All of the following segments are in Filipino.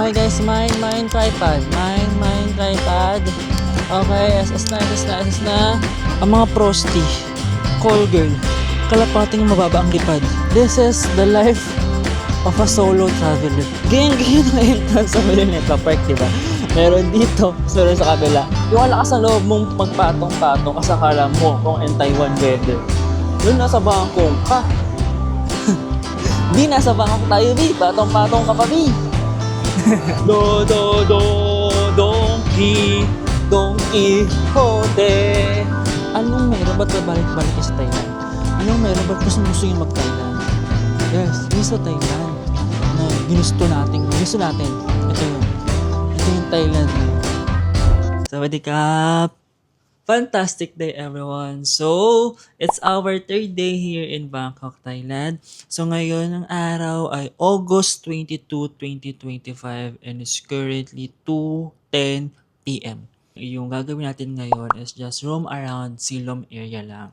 Okay guys, mine tripod. Mine tripod. Okay, SS na. Ang mga prosty, call girl, kalapating mababa ang lipad. This is the life of a solo traveler. Ganyan na entrance sa Malineta Park, diba? Meron dito, meron sa kabila. Yung lakas ng loob mong magpatong-patong kasi akala mo kung anti-one weather. Yun, nasa bangkong ka. Di, nasa bangkong tayo, Bi. Patong-patong ka pa, Bi. Donkey Hote. Anong meron? Ba't balik-balik sa Thailand? Anong meron? Ba't gusto yung mag-Thailand? Yes, yun sa Thailand na ginusto natin. Ito yung Thailand. Sawadee-kap! Fantastic day, everyone! So, it's our third day here in Bangkok, Thailand. So, ngayon ang araw ay August 22, 2025 and it's currently 2:10 p.m. Yung gagawin natin ngayon is just roam around Silom area lang.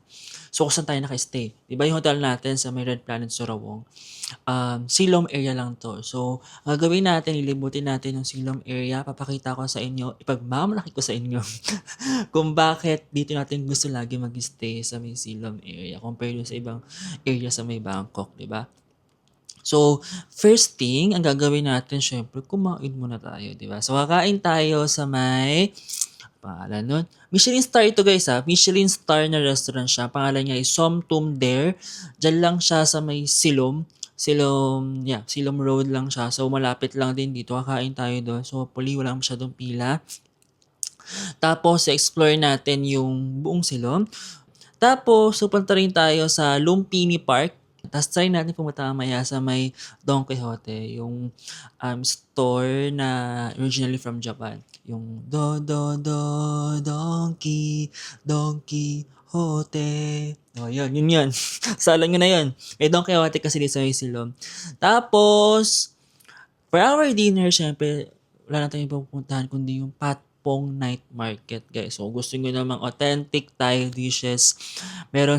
So, kung saan tayo naka-stay? Diba yung hotel natin sa may Red Planet Sorowong? Silom area lang to. So, gagawin natin, ilibutin natin yung Silom area. Papakita ko sa inyo, ipagmamalaki ko sa inyo kung bakit dito natin gusto lagi mag-stay sa may Silom area compared sa ibang area sa may Bangkok, diba? So, first thing, ang gagawin natin, syempre, kumain muna tayo, diba? So, kakain tayo sa may pangalan nun. Michelin star ito guys ha. Michelin star na restaurant siya. Pangalan niya ay Som Tum Der. Diyan lang siya sa may Silom. Silom Road lang siya. So malapit lang din dito. Kakain tayo doon. So hopefully wala masyadong pila. Tapos explore natin yung buong Silom. Tapos pupunta rin tayo sa Lumpini Park. Tapos try natin pumunta mamaya sa may Don Quixote, yung store na originally from Japan. Yung Donkey Hote. Oh, yun. Salang nyo na yun. May Don Quixote kasi dito sa Silom. Tapos, for our dinner, syempre, wala na tayong pupuntahan kundi yung Patpong Night Market, guys. So, gusto nyo namang authentic Thai dishes. Merong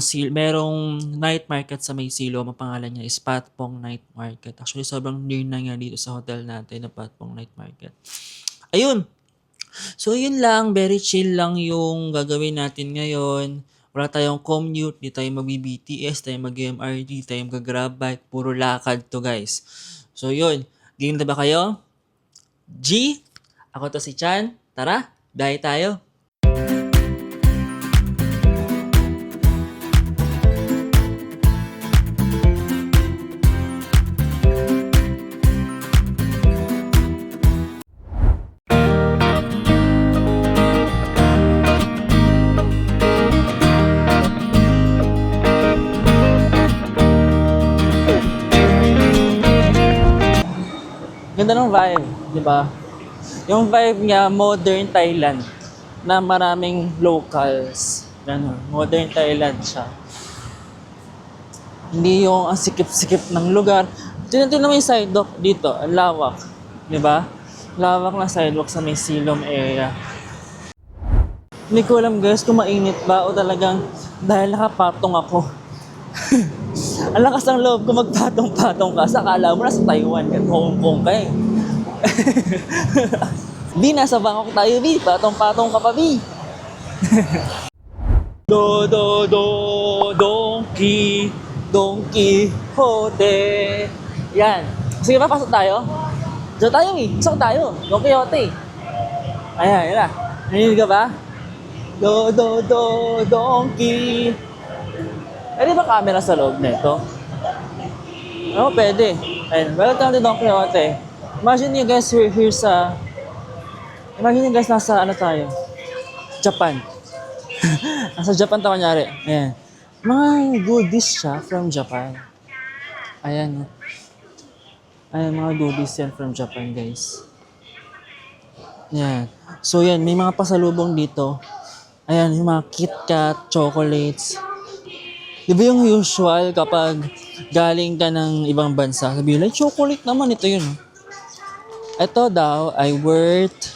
night market sa may Silom. Ang pangalan niya is Patpong Night Market. Actually, sobrang near na nga dito sa hotel natin na Patpong Night Market. Ayun! So, yun lang. Very chill lang yung gagawin natin ngayon. Wala tayong commute, di tayo mag-BTS, tayo mag-MRT, tayo mag-grab bike. Puro lakad to, guys. So, yun. Game na ba kayo? G, ako to si Chan. Tara, biyahe tayo. Ganda ng vibe, di ba? Yung vibe niya, modern Thailand, na maraming locals. Ganun, modern Thailand siya. Hindi yung ang sikip-sikip ng lugar. Tignan naman yung sidewalk dito, ang lawak. Di ba? Lawak na sidewalk sa may Silom area. Hindi ko alam guys kung mainit ba o talagang dahil nakapatong ako. Ang lakas ng loob ko magpatong-patong ka. Akala mo nasa Taiwan at Hong Kong ka eh. Bi, nasa Bangkok tayo, Bi. Patong-patong ka pa, Bi. Donkey Hote. Yan. Sige pa, pasok tayo. Diyan tayo, eh. Pasok tayo. Donkey Hote. Ayan, yan na. Naninig ka ba? Donkey. Pwede ba camera sa loob nito? Oo, pwede. Ayun, welcome to Don Quixote. Imagine you guys Imagine you guys nasa ano tayo? Japan. Nasa Japan tayo kunyari. Ayan. Mga goodies siya from Japan. Ayan. Ayan, mga goodies yan from Japan, guys. Ayan. So yan, may mga pasalubong dito. Ayan, yung mga KitKat, chocolates. Di ba yung usual kapag galing ka ng ibang bansa, sabihin lang, chocolate naman, ito yun. Ito daw ay worth,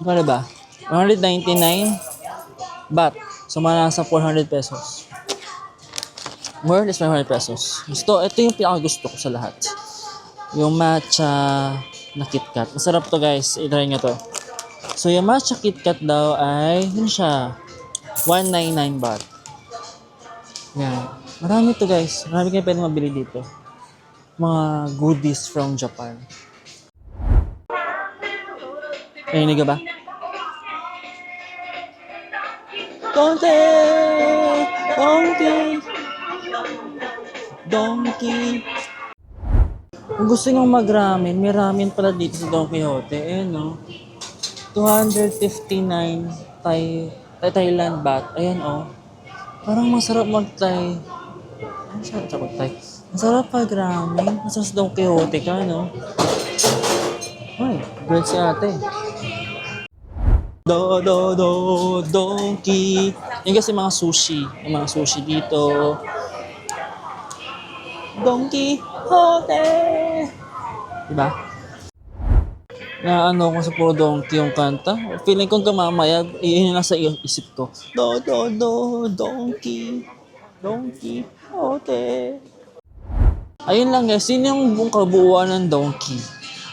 ano ba? 199 baht. So, mga nasa 400 pesos. More or less 500 pesos. Ito yung pinaka gusto ko sa lahat. Yung matcha na KitKat. Masarap to guys, i-try nyo to. So yung matcha KitKat daw ay, yun siya, 199 baht. Yan. Marami to guys. Marami kayo pwede mabili dito. Mga goodies from Japan. Narinig ka ba? Donkey! Donkey! Donkey! Kung gusto nyo mag-ramen, may ramen pala dito sa Don Quixote. Eh, no? 259 Thailand baht. Ayan, oh. Parang masarap mag-Thai. Ang sarap sa mag-Thai. Masarap pag-ramen. Masarap sa Don Quixote ka, no? Ay, girl si ate. Donkey. Yung kasi mga sushi. Yung mga sushi dito. Donkey Hote. Diba? Na ano ko sa puro donkey yung kanta. Feeling kong kamamaya, yun yung nasa isip ko. Donkey. Donkey Hote. Ayun lang guys, yun yung buong kabuuan ng donkey.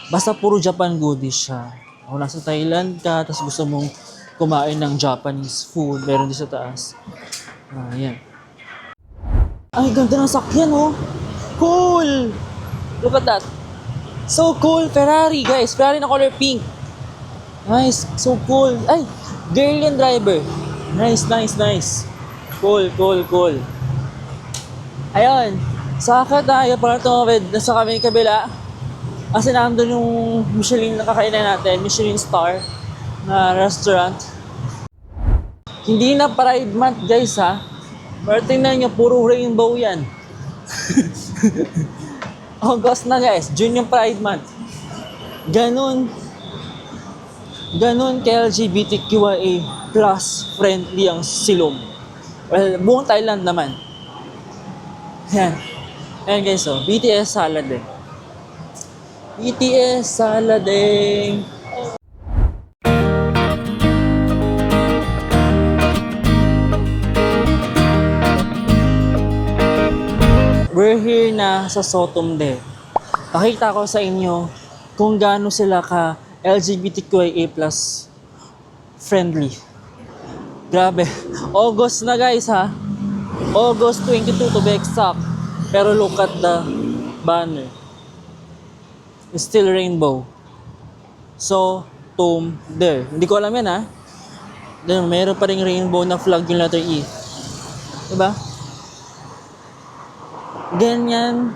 Basta puro Japan goodies siya. Kung nasa Thailand ka, tapos gusto mong kumain ng Japanese food, meron din sa taas. Ayan. Ay, ganda ng sakyan, oh. Cool! Look at that. So cool. Ferrari, guys. Ferrari na color pink. Nice. So cool. Ay, girl yung driver. Nice. Cool. Ayun. Saka tayo para tumawid. Nasa kami kabila. Kasi nandun yung Michelin na kakainan natin. Michelin star na restaurant. Hindi na Pride Month, guys, ha. Pero tingnan nyo, puro rainbow yan. August na guys, June yung Pride Month. Ganun kay LGBTQIA plus friendly ang Silom. Well, buong Thailand naman. Yan. Ayan guys, oh, BTS salad eh. BTS salad eh. We're here na sa Sotomde. Pakita ko sa inyo kung gaano sila ka LGBTQIA plus friendly. Grabe. August na guys ha. August 22 to be exact. Pero look at the banner. It's still rainbow. So, there. Hindi ko alam yan ha. Then, mayroon pa rin rainbow na flag yung letter E. Diba? Ganyan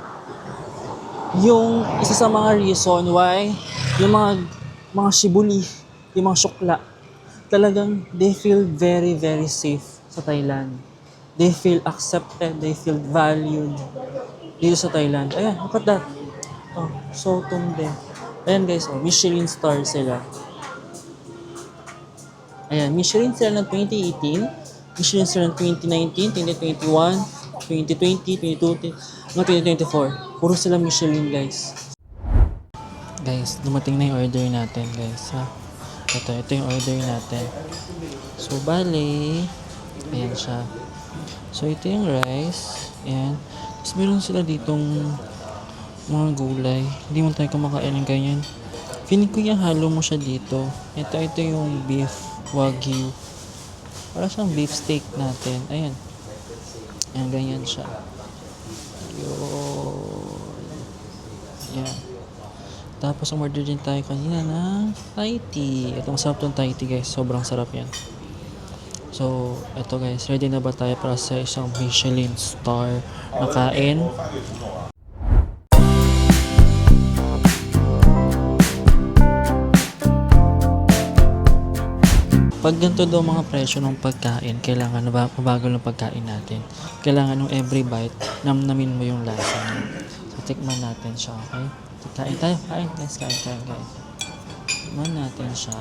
yung isa sa mga reason why yung mga shibuli, yung mga syukla, talagang they feel very, very safe sa Thailand. They feel accepted, they feel valued dito sa Thailand. Ayan, look at that. Oh, so tumde. Ayan guys, oh, Michelin star sila. Ayan, Michelin sila ng 2018, Michelin sila ng 2019, 2021, 2020, 2022, 2024. Puro sila Michelin, guys. Guys, dumating na yung order natin, guys. Ha? Ito yung order natin. So, bale, ayan siya. So, ito yung rice. Ayan. Tapos, meron sila ditong mga gulay. Hindi mo tayo kumakain ng ganyan. Feeling ko yung halo mo siya dito. Ito yung beef wagyu. Para siyang beef steak natin. Ayan. Ayan, ganyan siya. Yan. Tapos umorder din tayo kanina ng Thai tea. Ito masarap tong Thai tea guys. Sobrang sarap yan. So, ito guys. Ready na ba tayo para sa isang Michelin star na kain? Pag ganito daw mga presyo ng pagkain, kailangan mabagal ng pagkain natin. Kailangan ng every bite, namnamin mo yung lasa niya. So, tikman natin siya, okay? Kain tayo, kain. Let's kain, guys. Tikman natin siya.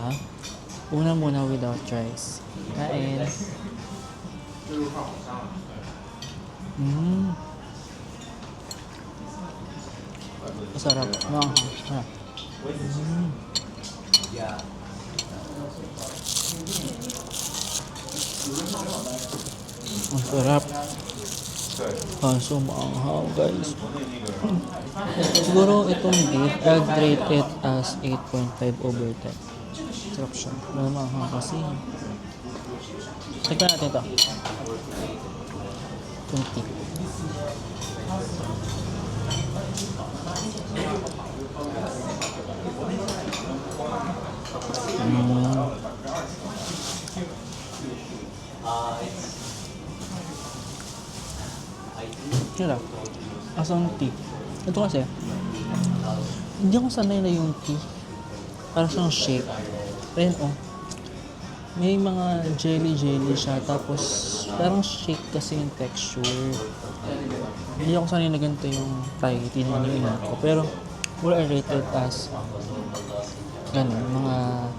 Una muna without rice. Kain. Masarap. Masarap. Ang sarap. Kaso maanghang guys. Siguro itong beef, I'd rate it as 8.5 over 10. Sarap siya. Pero maanghang kasi. Tignan natin ito. 20. Kaya asang tea. Ito kasi, hindi ako sanay na yung tea. Para siyang shake. Ayan oh. May mga jelly siya. Tapos, parang shake kasi yung texture. Hindi ako sanay na ganito yung Thai. Tea naman yung ina ko. Pero, will I rate it as ganun, mga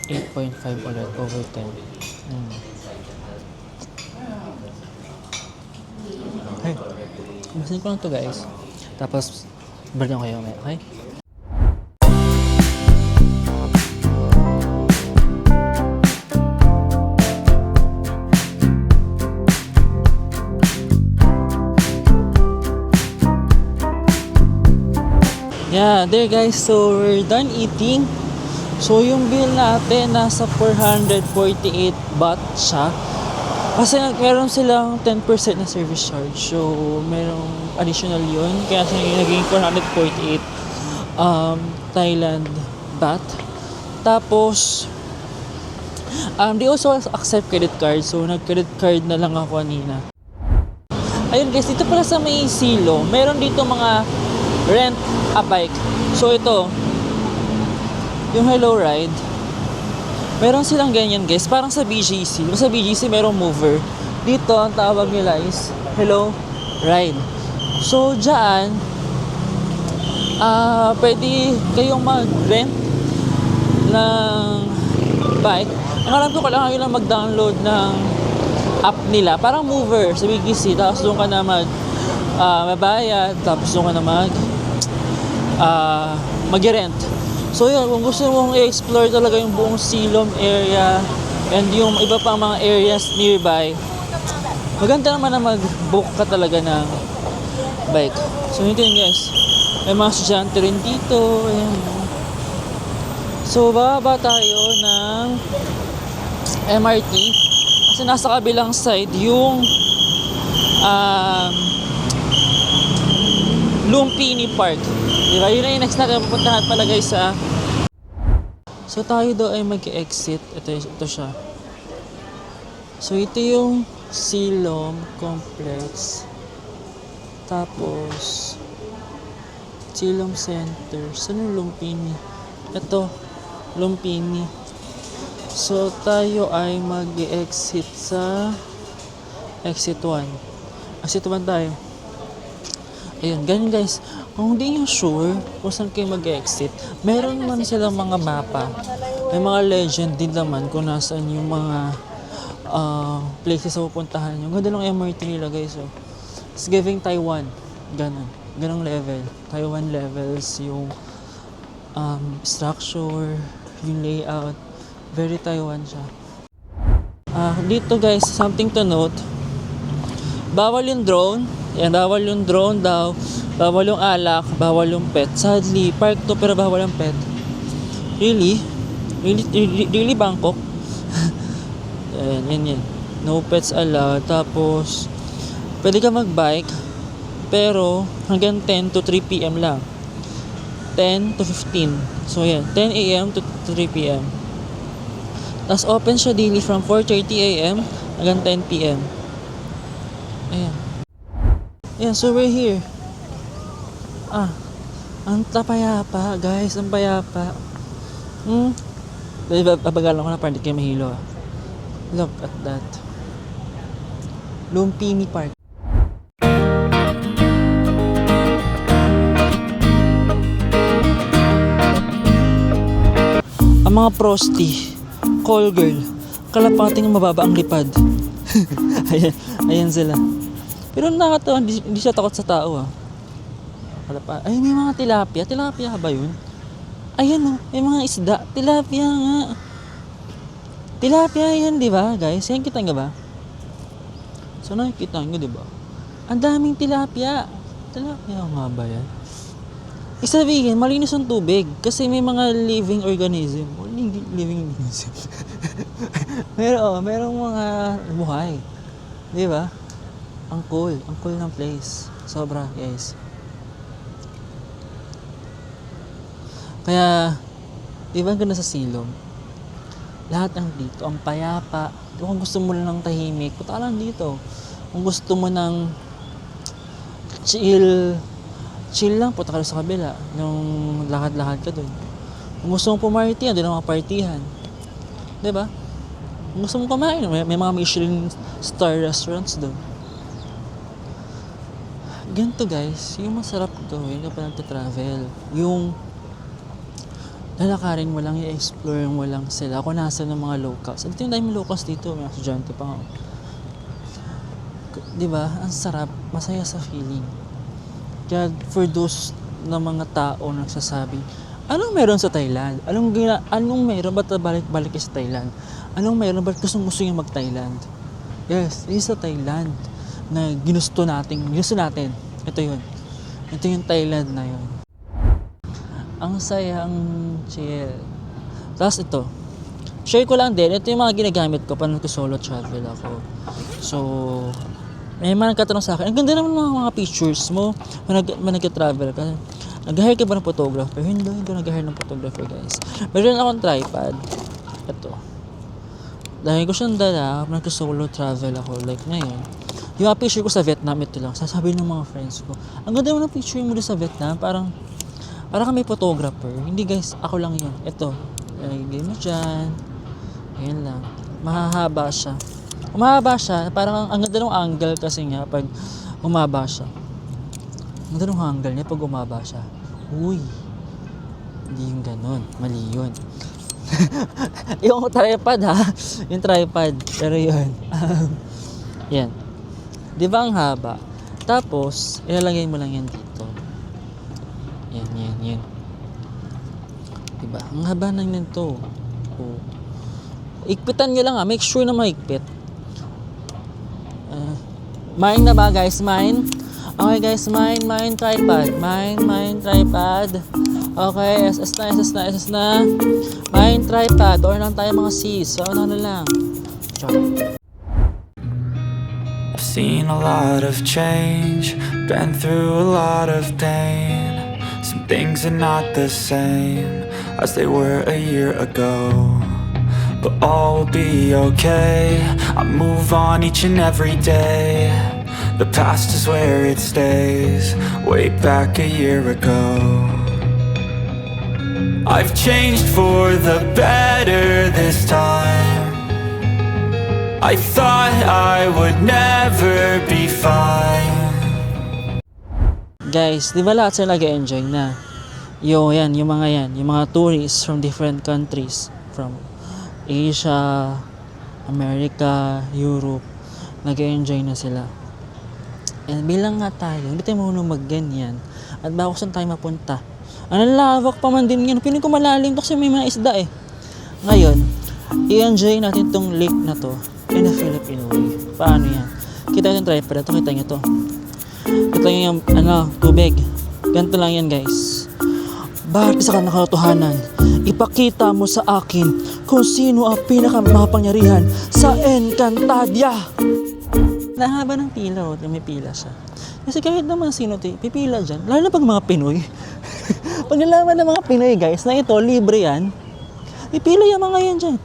8.5 ulit over 10. Okay. Basin ko lang to guys. Tapos, balikan ko kayo mamaya, okay? Yeah, there guys, so we're done eating. So yung bill natin nasa 448 baht siya. Kasi meron silang 10% na service charge. So merong additional yun. Kaya siya naging 448 Thailand baht. Tapos they also accept credit card. So nag-credit card na lang ako kanina. Ayun guys, dito pala sa may silo, meron dito mga rent a bike. So ito, yung Hello Ride, meron silang ganyan guys, parang sa BGC. Sa BGC merong mover. Dito ang tawag nila is Hello Ride. So dyan, pwede kayong mag-rent ng bike. Ang alam ko, kailangan nyo lang mag-download ng app nila, parang mover sa BGC. Tapos doon ka na mabayad, tapos doon ka na mag-rent. So yun, kung gusto mong i-explore talaga yung buong Silom area and yung iba pang mga areas nearby, maganda naman na mag-book ka talaga ng bike. So yun guys, may mga estudyante rin dito. Ayan. So bababa tayo ng MRT kasi nasa kabilang side yung Lumpini Park. Diba? Yun na yung next natin pupuntahan pala guys sa. So tayo daw ay mag-exit. Ito siya. So ito yung Silom Complex. Tapos Silom Center. Saan yung Lumpini? Ito. Lumpini. So tayo ay mag-exit sa exit 1. Exit 1 tayo. Ayun, ganyan guys. Kung hindi nyo sure kung saan kayo mag-exit, meron naman silang mga mapa. May mga legend din naman kung nasaan yung mga places na pupuntahan nyo. Ganda ng MRT nila guys. So, it's giving Taiwan. Ganong level. Taiwan levels, yung structure, yung layout. Very Taiwan siya. Dito guys, something to note. Bawal yung drone. Yan, bawal yung drone daw. Bawal yung alak. Bawal yung pet. Sadly, park to pero bawal yung pet. Really? Really Bangkok? yan. No pets allowed. Tapos, pwede ka mag-bike. Pero, hanggang 10 to 3 p.m. lang. 10 to 15. So, yan. 10 a.m. to 3 p.m. Tapos, open siya daily from 4:30 a.m. hanggang 10 p.m. Ayan. Yeah, so we're here. Ang payapa, guys. Ang payapa. Babagalan ko na para hindi kayo mahilo. Look at that. Lumpini Park. Ang mga prosti, call girl, kalapating mababa ang lipad. Ayan sila. Pero nakakatawa, hindi siya takot sa tao Ay, may mga tilapia. Tilapia ba yun? Ayan may mga isda. Tilapia nga. Tilapia yan, di ba guys? Yan kita nga ba? So nakikita nyo, di ba? Ang daming tilapia. Tilapia nga ba yan? Isabihin, malinis ang tubig kasi may mga living organism. Living organism. Merong mga buhay. Di ba? Ang cool ng place. Sobra, guys. Kaya, di ba ganda sa silong? Lahat ng dito, ang payapa. Kung gusto mo lang ng tahimik, punta ka lang dito. Kung gusto mo ng chill lang, punta ka sa kabila. Nung lakad-lakad ka dun. Kung gusto mong pumarty, doon ang mga partihan. Diba? Kung gusto mong kumain, may mga Michelin star restaurants doon. Ganito guys, yung masarap gawin kapag nagta-travel. Yung lalakarin mo lang, i-explore mo lang sila kung nasa ng mga locals. Ito yung daming locals dito, may estudyante pa nga. Diba? Ang sarap, masaya sa feeling. Kaya for those na mga tao nagsasabi, anong meron sa Thailand? Anong meron? Ba't balik-balik sa Thailand? Anong meron? Ba't gusto niya mag-Thailand? Yes, this is sa Thailand na ginusto natin. Ito yun. Ito yung Thailand na yun. Ang saya, ang chill. Tapos ito. Share ko lang din. Ito yung mga ginagamit ko pag nag-solo travel ako. So, may mga nagkatanong sa akin, ang ganda naman mga pictures mo nag-travel ka. Nag-hire ka ba ng photographer? Hindi ko nag-hire ng photographer, guys. Meron akong tripod. Ito. Dahil ko siyang dala, nag-solo travel ako. Like ngayon, yung mga picture ko sa Vietnam, ito lang. Sasabihin ng mga friends ko, ang ganda mo ng picture mo sa Vietnam. Parang kami photographer. Hindi guys, ako lang yun. Ito. Ilagay mo dyan. Ayan lang. Mahahaba siya. Umahaba siya, parang ang ganda ng angle kasi nga pag umaba siya. Ang ganda ng angle niya pag umaba siya. Uy, hindi yung ganon. Mali yun. Yung tripod ha. Yung tripod. Pero yun. Yan. Di ba ang haba? Tapos, ilalagay mo lang yan dito. Yan. Diba? Ang haba na yan to. Oh. Ikpitan nyo lang ha. Make sure na maikpit. Mine na ba guys? Mine? Okay guys, mine tripod. Mine tripod. Okay, SS na. Mine tripod. Or lang tayo mga C's. So ano lang. I've seen a lot of change, been through a lot of pain. Some things are not the same as they were a year ago, but all will be okay. I move on each and every day. The past is where it stays, way back a year ago. I've changed for the better this time. I thought I would never be fine. Guys, di ba lahat sila nag-enjoy na? Yung mga tourists from different countries, from Asia, America, Europe, nag-enjoy na sila. And bilang nga tayo, hindi tayo marunong mag-ganyan. At baka saan tayo mapunta. Ang lawak pa man din yan. Piling ko malalim to kasi may mga isda eh. Ngayon, i-enjoy natin tong lake na to in a Filipino way. Paano yan? Kita yung tripod. Ito, kita nyo to. Ito yung tubig. Ganito lang yan guys. Bakit isa ka nakatotohanan? Ipakita mo sa akin kung sino ang pinakamakapangyarihan sa Encantadia. Nahaba ng pila, may pila siya. Kasi kahit naman sino pipila dyan, lalo na pag mga Pinoy. Pag nalaman ng mga Pinoy guys, na ito, libre yan, pipila yung mga yan dyan.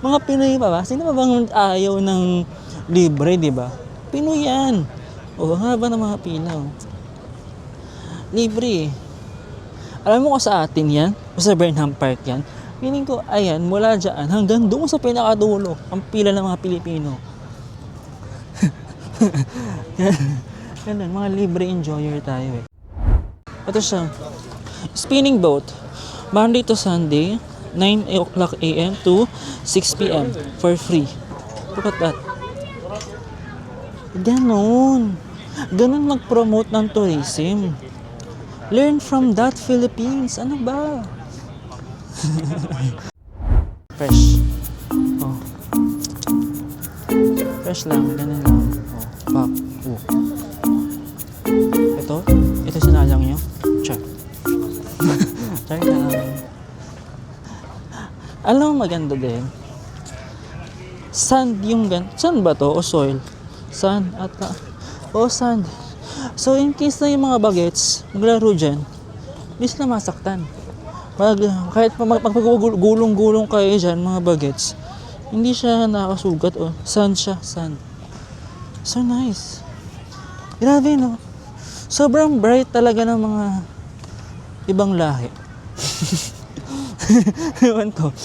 Mga Pinoy pa ba? Sino pa bang ayaw ng libre, di ba? Pinoy yan. O, haba ng mga pila. Oh. Libre. Alam mo ko sa atin yan, o sa Burnham Park yan, feeling ko, ayan, mula dyan hanggang doon sa pinakadulo, ang pila ng mga Pilipino. Ganun, mga libre enjoyer tayo eh. Ito siya, spinning boat, Monday to Sunday, 9 o'clock a.m. to 6 p.m. for free. Look at that. Ganon mag-promote ng tourism. Learn from that, Philippines. Ano ba? Fresh. Oh. Fresh lang, ganun lang. Oh, back. Oh. Ito sinalang nyo. Char. Char lang. Alam mo maganda din. Sand yung sand ba to o soil? Sand ata. O sand. So in case na yung mga bagets maglaro dyan, hindi sila masaktan. Kahit magpagulong-gulong kayo dyan mga bagets, hindi siya nakasugat. O sand siya, sand. So nice. Grabe no. Sobrang bright talaga ng mga ibang lahi. Ewan ko.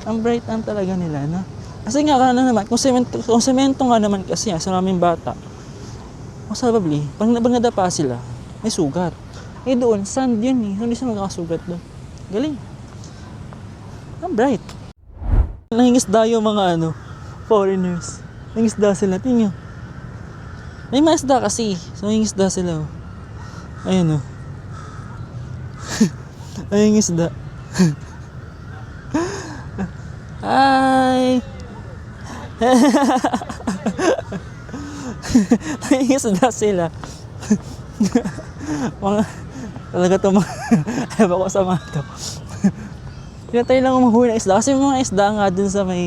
Ang bright talaga nila, no? Kasi nga naman, kung semento nga naman kasi sa aming bata, most probably, pag nadapa sila, may sugat. Eh doon, sand yun eh. Hindi sila magkakasugat doon. Galing. Ang bright. Nangingisda yung mga foreigners. Nangingisda sila. Tingnan. May mga isda kasi. So, nangingisda sila. Oh. Ayun oh. Ayun isda. Hi! Nangingisda sila. Mga, talaga ito mga, ewan ko sa mga ito. Pinatay lang umuhuli ng isda. Kasi yung mga isda nga dun sa may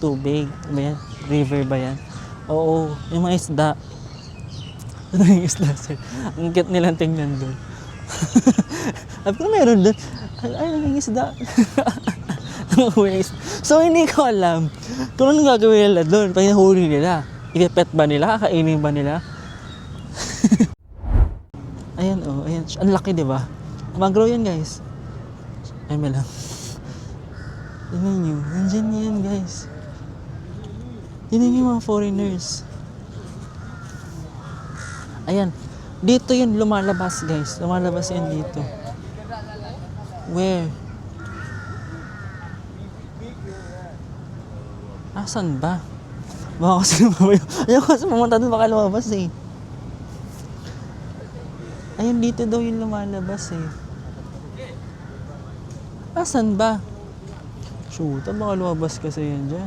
tubig. Ba yan? River ba yan? Oo, yung mga isda. Ano yung isda sir? Ang cute nilang tingnan dun. Sabi ko meron dun. Ay, yung isda. So hindi ko alam kung anong gagawin nila dun pag nahuli nila. Ipepet ba nila? Kakainin ba nila? Ayan oh, ayan. Ang laki diba? Mag-grow yan guys. Ay may lang. Tingnan nyo. Nandyan yan guys. Tingnan yung mga foreigners. Ayan. Dito yun lumalabas guys. Lumalabas yan dito. Where? Asan ba? Baka kasi lumabayo. Ayaw kasi pumunta doon baka lumabas eh. Ayun dito daw yung lumalabas eh. Asan ba? Shoot, baka lumabas kasi yan dyan.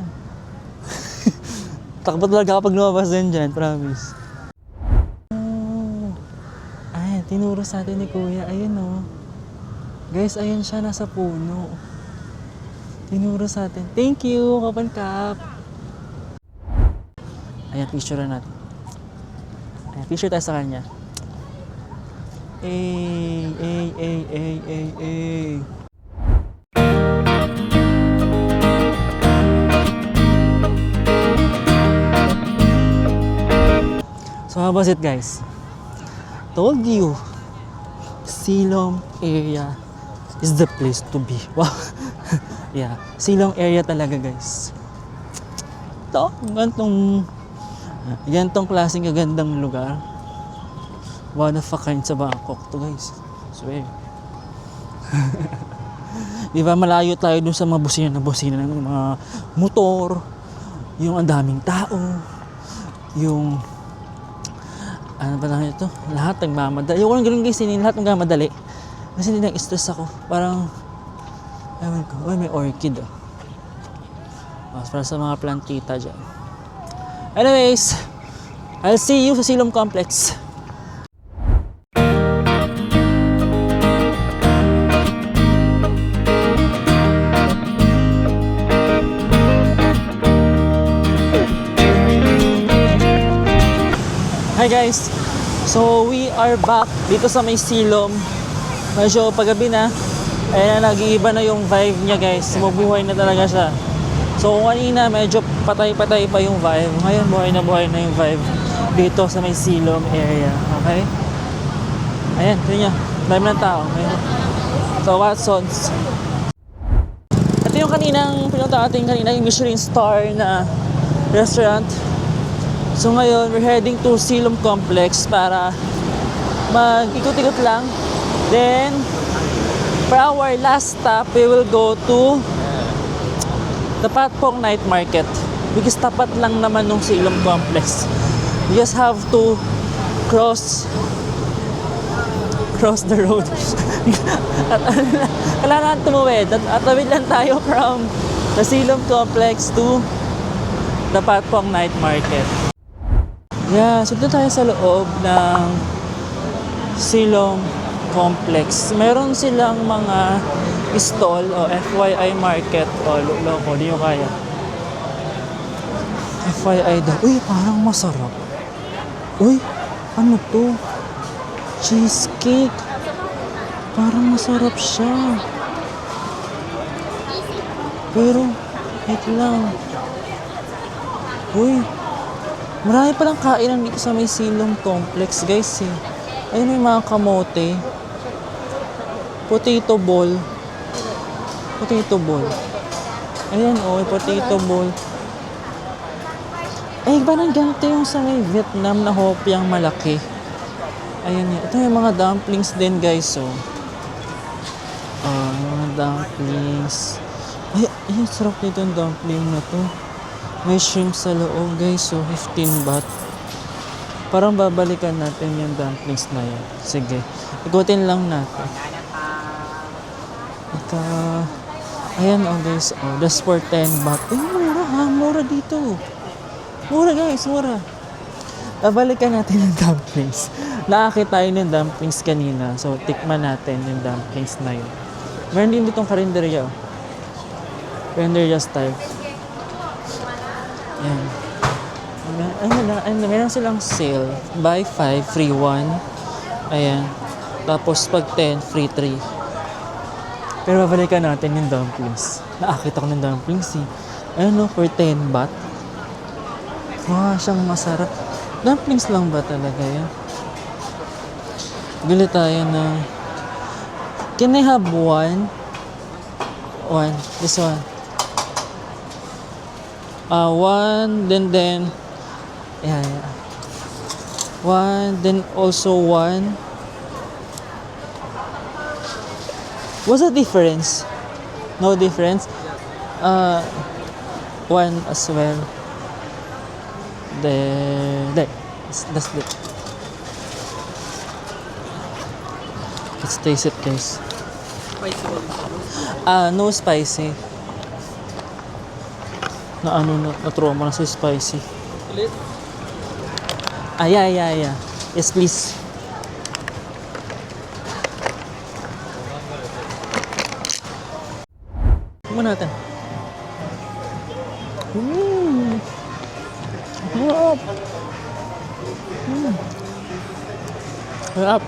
Takbo talaga kapag lumabas yan dyan, promise. Oh. Ay, tinuro sa atin ni Kuya. Ayun oh. Guys, ayun siya nasa puno. Tinuro sa atin. Thank you, Kapan Kap. Ayan, picture na natin. Ayan, picture tayo sa kanya. Ay. So how was it guys? Told you, Silom area is the place to be. Wow. Yeah, Silom area talaga guys. Ito, gantong klaseng kagandang lugar. One of a kind sa Bangkok to guys. Swear. Di ba malayo tayo dun sa mga busina ng mga motor, yung ang daming tao, yung ano ba lang ito? Lahat nagmamadali. Yung walang ganun guys, lahat nagmamadali. Kasi hindi nag-stress ako. Parang, ewan ko, may orchid oh. Para sa mga plantita dyan. Anyways, I'll see you sa Silom Complex. Hi guys! So we are back dito sa may Silom. Medyo paggabi na. Ayan, nag-iiba na yung vibe niya guys. Bubuhay na talaga siya. So kanina medyo patay-patay pa yung vibe. Ngayon buhay na yung vibe dito sa may Silom area. Okay? Ayan, tignan niya. Dami ng tao. Ayan. So Watsons. Ito yung pinunta natin kanina, yung Michelin star na restaurant. So ngayon, we're heading to Silom Complex para mag-ikot-ikot lang. Then, for our last stop, we will go to the Patpong Night Market. Because tapat lang naman ng Silom Complex. You just have to cross the road. At kailangan tumuwid. At tawid lang tayo from the Silom Complex to Dapat po ang night market. Yeah, so doon tayo sa loob ng Silong Complex. Meron silang mga stall o FYI market o loko, di nyo kaya. FYI daw. Uy, parang masarap. Uy, ano to? Cheesecake. Parang masarap siya. Pero, wait lang. Uy, marami palang kainan dito sa may Silong Complex, guys eh. Ayun, may mga kamote. Potato ball. Potato ball. Ayan, oh, potato ball. Ay, parang ganito yung sa may Vietnam na hopyang malaki. Ayan yan. Ito yung mga dumplings din, guys, oh. Mga dumplings. Ay, sarap nito yung dumpling na to. May shrimp sa loob, guys, so 15 baht. Parang babalikan natin yung dumplings na yan. Sige, ikutin lang natin. Ito, ayan, oh, guys, oh, that's for 10 baht. Ay, mura ha, mura dito. Mura, guys, mura. Babalikan natin yung dumplings. Naakit tayo ng dumplings kanina, so tikman natin yung dumplings na yun. Meron din ditong karinderya, oh. Karinderya style. Ayan. Meron silang sale. Buy 5, free 1. Ayan. Tapos pag 10, free 3. Pero babalikan natin yung dumplings. Naakit ako ng dumplings eh. Ayan o, for 10 baht. Wow, siyang masarap. Dumplings lang ba talaga yan? Bili tayo ng... Can I have one? One. This one. One, then, yeah. One, then also one. What's the difference? No difference? One as well. There. That's it. Let's taste it, guys. No spicy. Na-trauma na sa spicy. Yeah. Yes, please. Tingnan natin. Sarap. Sarap.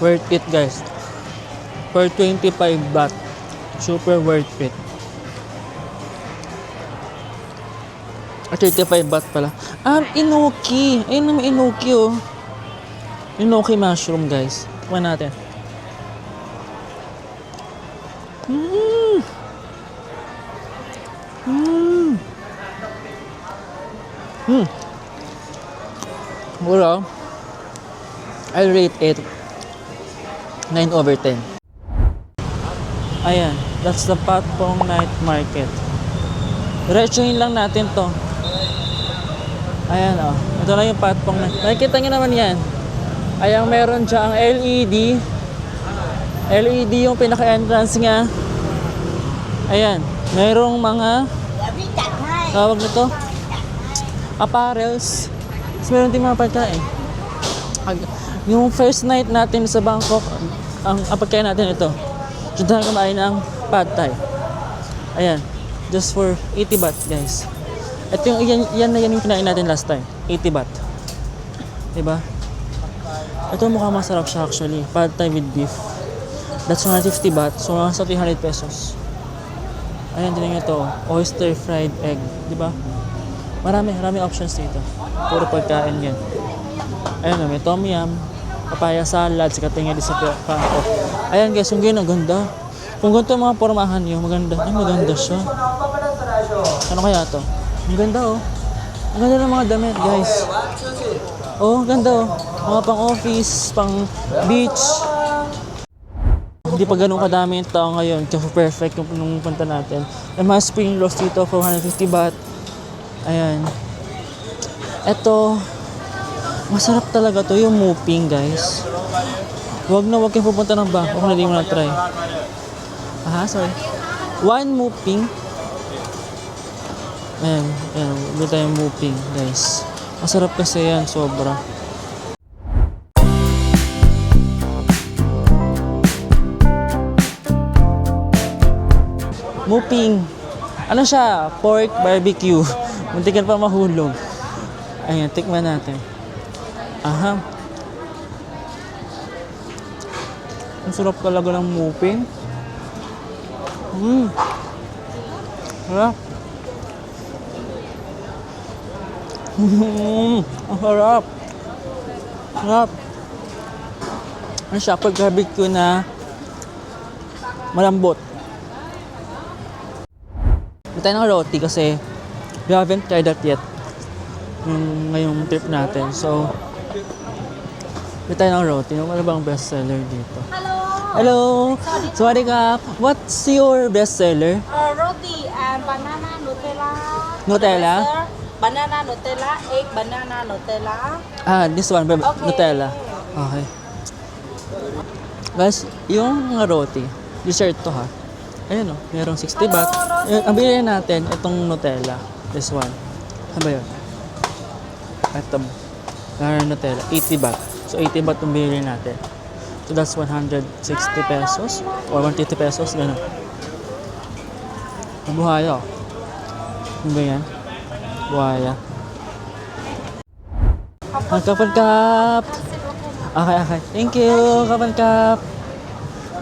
Worth it, guys. For 25 baht. Super worth it. 35 baht pala. Enoki. Ayun naman enoki, oh. Enoki mushroom, guys. Kuha natin. Well, I'll rate it 9/10. Ayan, that's the Patpong Night Market. Diretsuhin lang natin to. Ayan, oh. Ito na yung Patpong Night. Nakikita nyo naman yan. Ayan, meron dyang LED. LED yung pinaka-entrance nga. Ayan, merong mga tawag nito apparels. Tapos meron din mga pagkain. Yung first night natin sa Bangkok, ang pagkain natin ito. Diyan tayo kumain ng pad thai. Ayan, just for 80 baht, guys. Ito yung yan yung kinain natin last time, 80 baht. Diba? Ito mukhang masarap siya actually, pad thai with beef. That's 150 baht, so nasa 300 pesos. Ayan din ito, oyster fried egg, diba? Marami options dito. Puro pagkain yan. Ayan, may tom yum, papaya salad, saka tingin sa Bangkok. Ayan guys, yung ganyan, ang ganda. Kung ganito ang mga pormahan nyo, maganda. Ay, maganda siya. Ano kaya to? Ang ganda, oh. Ang ganda ng mga damit, guys. Oh, ganda, oh. Mga pang office, pang beach. Hindi pa ganun kadami yung tao ngayon. Kasi perfect yung punta natin. May mga spring rolls dito for 150 baht. Ayan. Eto, masarap talaga to yung muping, guys. Huwag kayong pupunta ng Bangkok kung hindi mo na-try. Sorry. One muping Ayan, ayan. Bili tayong Muping, guys. Masarap kasi yan, sobra. Muping. Ano siya? Pork barbecue. Muntikan pa mahulog. Ayan, tikman natin. Aha. Ang sarap talaga ng Muping. Sarap. Ang sarap. Sarap. Ano siya? Pork barbecue na malambot. May tayo ng roti kasi we haven't tried that yet. Ngayong trip natin. So, may tayo ng roti. Ano bang best seller dito? Hello! Sawadee ka! What's your best seller? Roti and banana Nutella. Nutella? Banana Nutella, egg banana Nutella. This one, Nutella. Okay. Guys, yung roti, dessert to ha. Ayun o, merong 60 baht. Ang bilhin natin, itong Nutella. This one. Ano ba yun? Ito. Nutella. 80 baht. So, 80 baht yung bilhin natin. So, that's 160 pesos. Or 150 pesos. Ganun. Buhaya. Ano ba yan? Buhaya. Kapan Kap! Okay, okay. Thank you, Kapan Kap!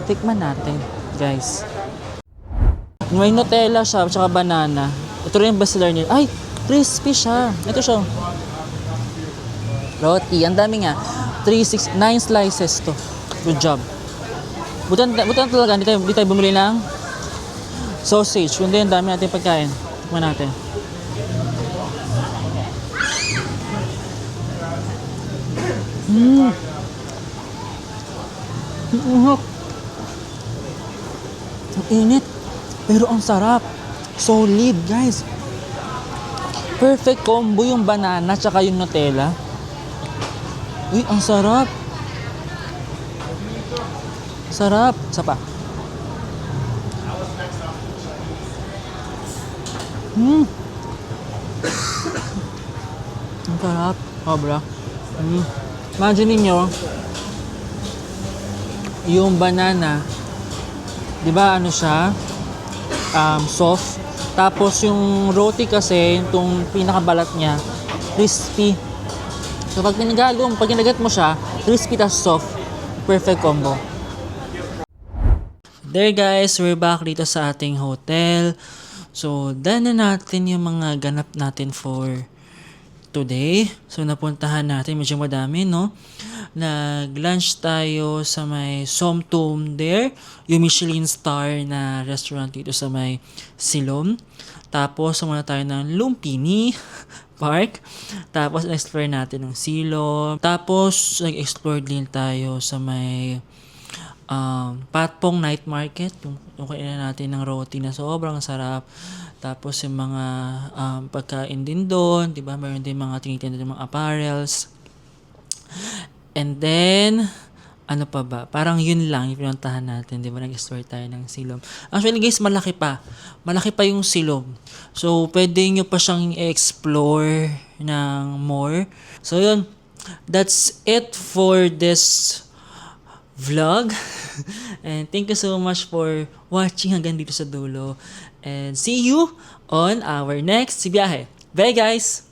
Tikman natin, guys. May Nutella siya, tsaka banana. Ito rin yung bestseller niya. Ay! Crispy siya. Ito siya. Roti. Ang dami nga. 9 slices to. Good job. Butan talaga. Hindi tayo bumili ng sausage. Kundi ang dami natin pagkain. Tikman natin. Ang init. Pero ang sarap. Solid, guys. Perfect combo yung banana tsaka yung Nutella. Uy, ang sarap. Sarap. Isa pa. Ang sarap. Sobra. Imagine niyo yung banana, di ba ano siya? Soft. Tapos yung roti kasi, itong pinakabalat niya, crispy. So pag kinagat mo siya, crispy tas soft. Perfect combo. There guys, we're back dito sa ating hotel. So, done na natin yung mga ganap natin for today. So, napuntahan natin, medyo madami, no? Nag-lunch tayo sa may Somtum there, yung Michelin star na restaurant dito sa may Silom. Tapos, sumuna tayo ng Lumpini Park. Tapos, explore natin ng Silom. Tapos, nag-explore din tayo sa may Patpong Night Market, yung kainan natin ng roti na sobrang sarap. Tapos yung mga pagkain din doon, 'di ba? Meron din mga tinitinda ng mga apparels. And then ano pa ba? Parang yun lang yung pinuntahan natin, 'di ba? Nag-explore tayo ng Silom. Actually guys, malaki pa. Malaki pa yung Silom. So pwede nyo pa siyang i-explore ng more. So yun, that's it for this vlog. And thank you so much for watching hanggang dito sa dulo. And see you on our next biyahe. Bye guys!